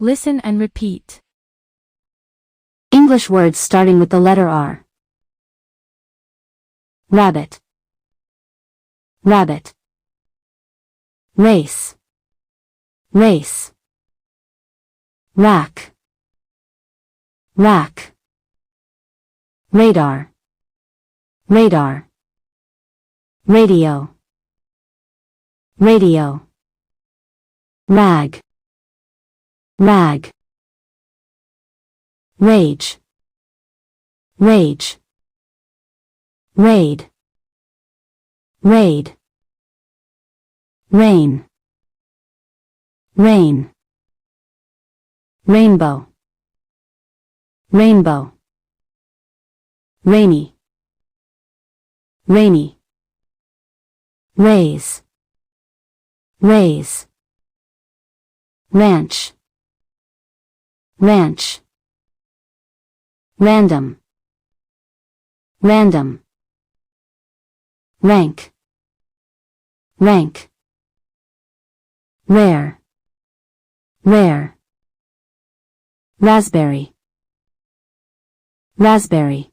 Listen and repeat. English words starting with the letter R. Rabbit, rabbit. Race, race. Rack, rack. Radar, radar. Radio, radio. Rag, rag. Rage, rage. Raid, raid. Rain, rain. Rainbow, rainbow. Rainy, rainy. Raise, raise. Ranch, ranch. Random, random. Rank, rank. Rare, rare. Raspberry, raspberry.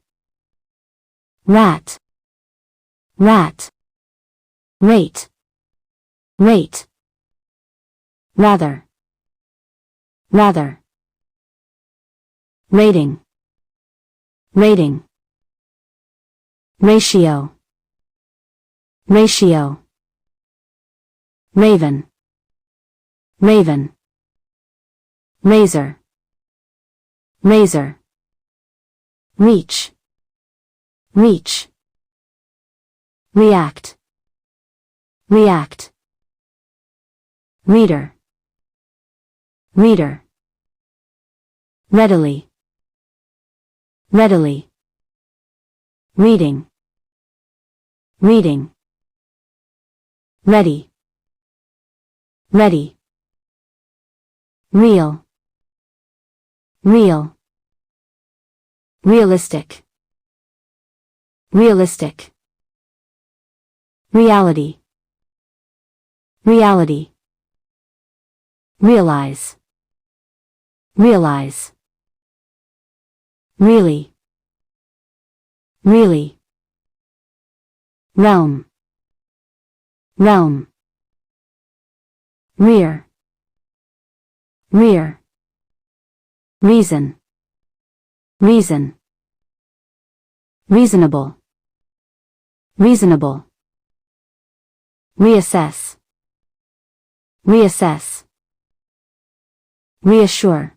Rat, rat. Rate, rate. Rather, rather. Rating, rating. Ratio, ratio. Raven, raven. Razor, razor. Reach, reach. React, react. Reader, reader. Readily, readily. Reading, reading. Ready, ready. Real, real. Realistic, realistic. Reality, reality. Realize, realize. Really, really. Realm, realm. Rear, rear. Reason, reason. Reasonable, reasonable. Reassess, reassess. Reassure,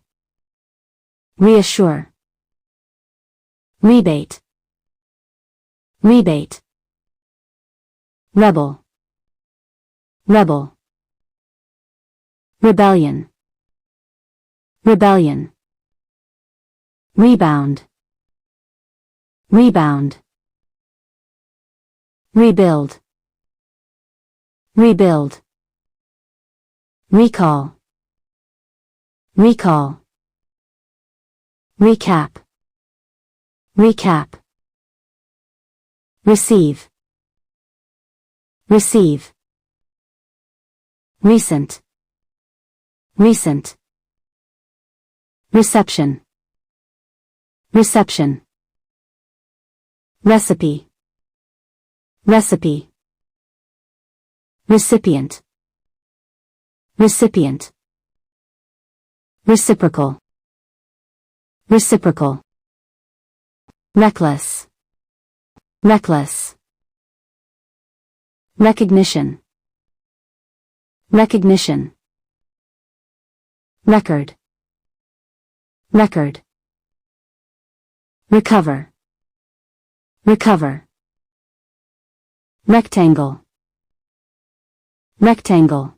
reassure. Rebate, rebate. Rebel, rebel. Rebellion, rebellion. Rebound, rebound. Rebuild, rebuild. Recall, recall. Recap, recap. Receive, receive. Recent, recent. Reception, reception. Recipe, recipe. Recipient, recipient. Reciprocal, reciprocal. Reckless, reckless. Recognition, recognition. Record, record. Recover, recover. Rectangle, rectangle.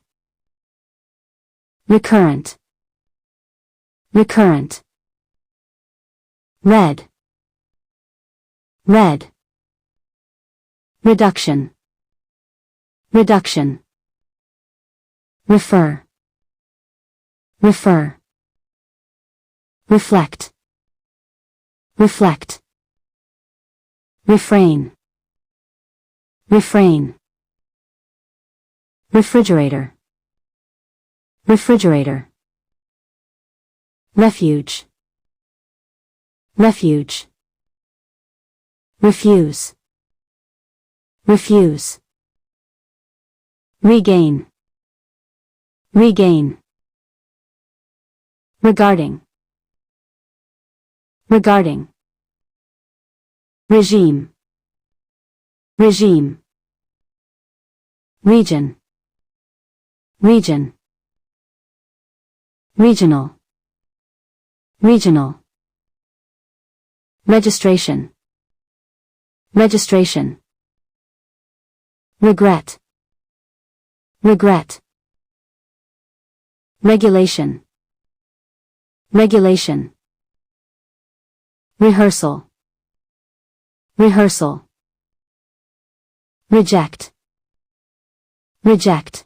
Recurrent, recurrent. Red, red. Reduction, reduction. Refer, refer. Reflect, reflect. Refrain, refrain. Refrigerator, refrigerator. refuge, refuge. Refuse, refuse. Regain, regain. Regarding, regarding. Regime, regime. Region, region. Regional, regional. Registration, registration. Regret, regret. Regulation, regulation. Rehearsal, rehearsal. Reject, reject.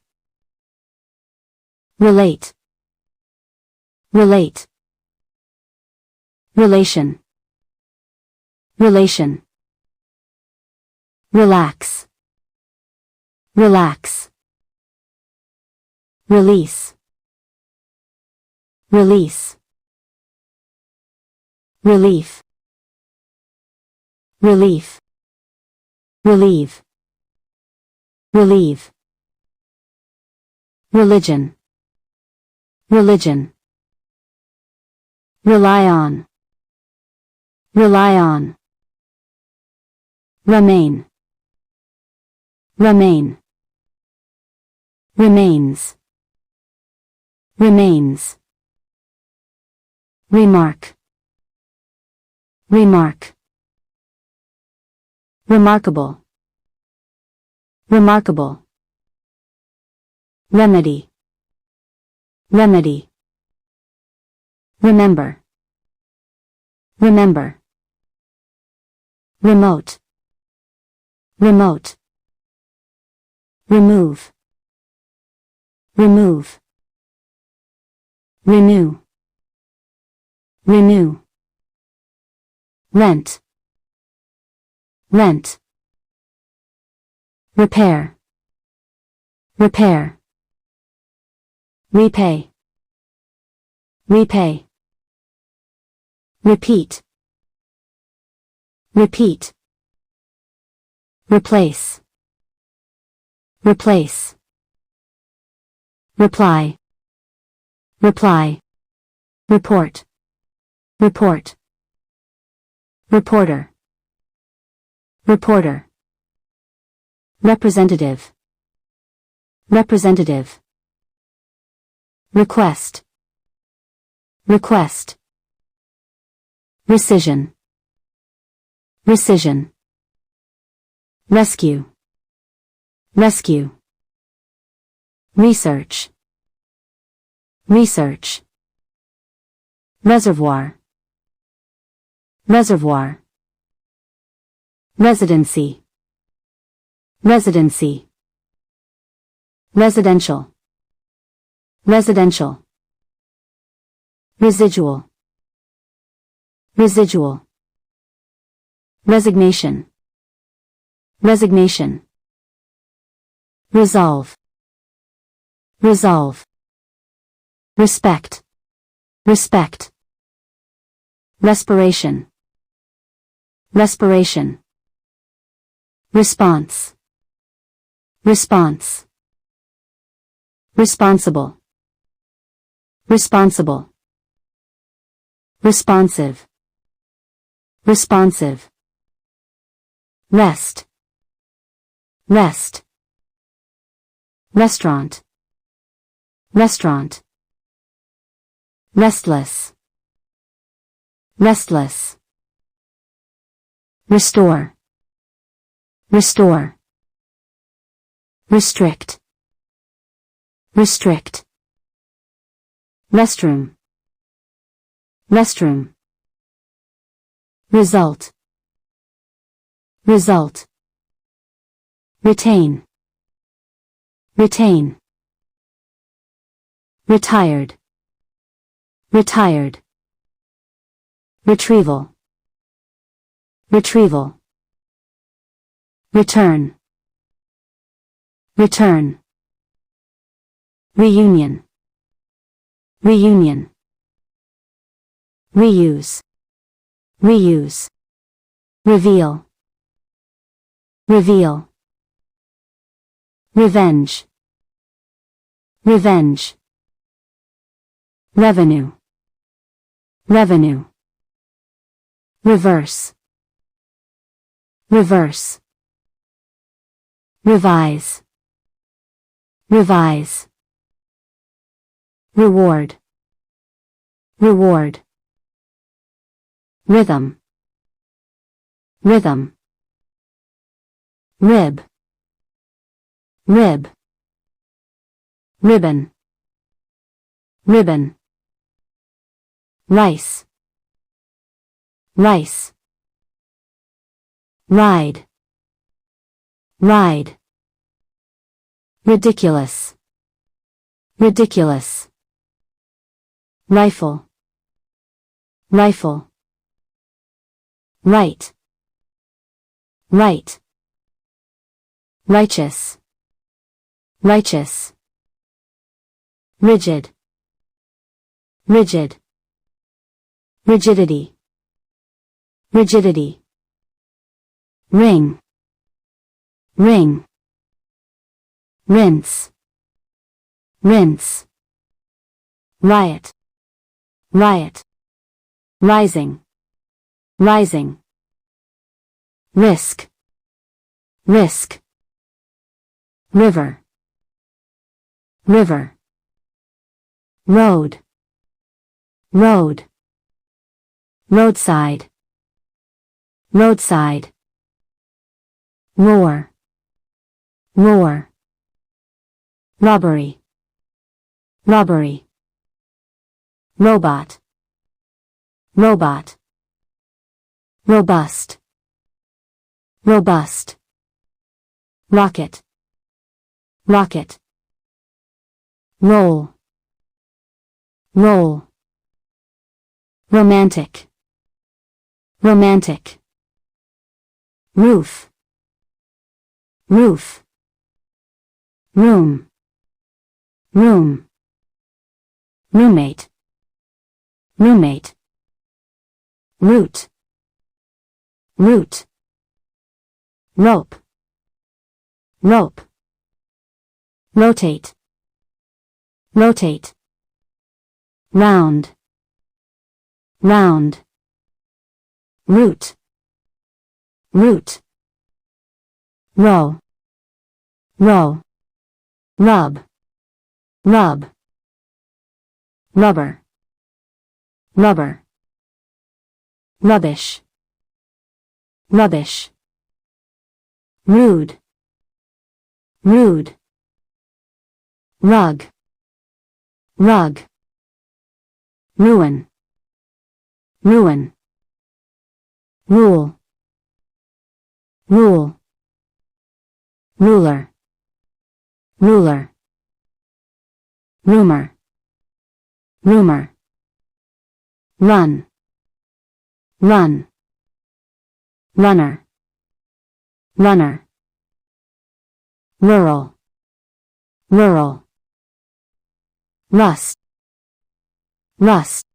Relate, relate. Relation, relation. Relax, relax. Release, release. Relief, relief. Relieve, relieve. Religion, religion. Rely on, rely on. Remain, remain. Remains, remains. Remark, remark. Remarkable, remarkable. Remedy, remedy. Remember, remember. Remote, remote. Remove, remove. Renew, renew. Rent, rent. Repair, repair. Repay, repay. Repeat, repeat. Replace, replace. Reply, reply. Report, report. Reporter, reporter. Representative, representative. Request, request. Rescission, rescission. Rescue, rescue. Research, research. Reservoir, reservoir. Residency, residency. Residential, residential. Residual, residual. Resignation, resignation. Resolve, resolve. Respect, respect. Respiration, respiration. Response, response. Responsible, responsible. Responsive, responsive. Rest, rest. Restaurant, restaurant. Restless, restless. Restore, restore. Restrict, restrict. Restroom, restroom. Result, result. Retain, retain. Retired, retired. Retrieval, retrieval. Return, return. Reunion, reunion. reuse, reuse, reveal, reveal, revenge, revenge, revenue, revenue, reverse, reverse, revise, revise, reward, reward, rhythm, rhythm, rib, rib, ribbon, ribbon, rice, rice, ride, ride, ridiculous, ridiculous, rifle, rifle, right, right, righteous, righteous, rigid, rigid, rigidity, rigidity, ring, ring, rinse, rinse, riot, riot, rising, rising, risk, risk, river, river, road, road, roadside, roadside, roar, roar, robbery, robbery, robot, robot, robust, robust, rocket, rocket, roll, roll, romantic, romantic, roof, roof, room, room, roommate, roommate, root, root, rope, rope, rotate, rotate, round, round, root, root, row, row, rub, rub, rubber, rubber, rubbish, rubbish, rude, rude, rug, rug, ruin, ruin, rule, rule, ruler, ruler, rumor, rumor, run, run, runner, runner, rural, rural, rust, rust,